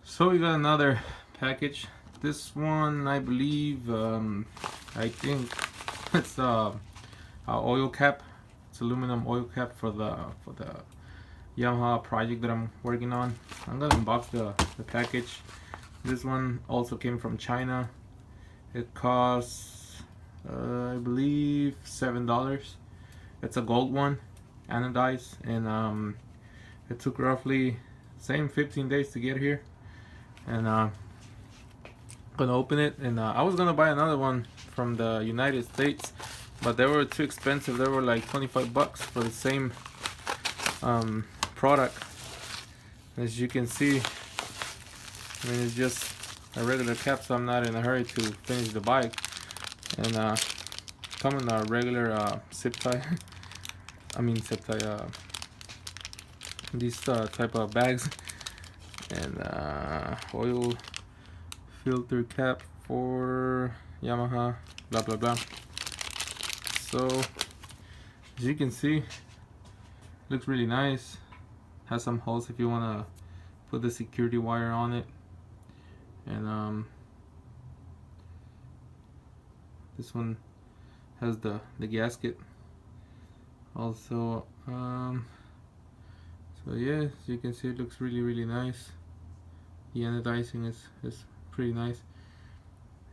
So we got another package. This one, I believe, I think it's a oil cap. It's aluminum oil cap for the Yamaha project that I'm working on. I'm gonna unbox the package. This one also came from China. It costs, I believe, $7. It's a gold one, anodized, and it took roughly same 15 days to get here. And gonna open it, and I was gonna buy another one from the United States, but they were too expensive. They were like 25 bucks for the same product. As you can see, I mean, it's just a regular cap, so I'm not in a hurry to finish the bike. And come in a regular zip tie. I mean zip tie, these type of bags. And oil filter cap for Yamaha, blah blah blah. So as you can see, looks really nice. Has some holes if you want to put the security wire on it. And this one has the gasket also. So yeah, as you can see, it looks really nice. The anodizing is pretty nice.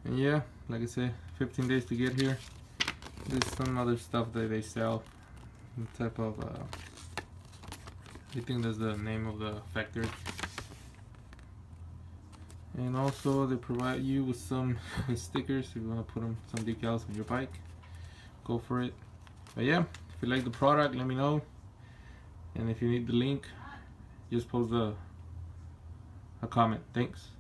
And yeah, like I said, 15 days to get here. There's some other stuff that they sell, the type of I think that's the name of the factory. And also they provide you with some stickers if you want to put some decals on your bike. Go for it. But yeah, if you like the product, let me know. And if you need the link, just post a comment. Thanks.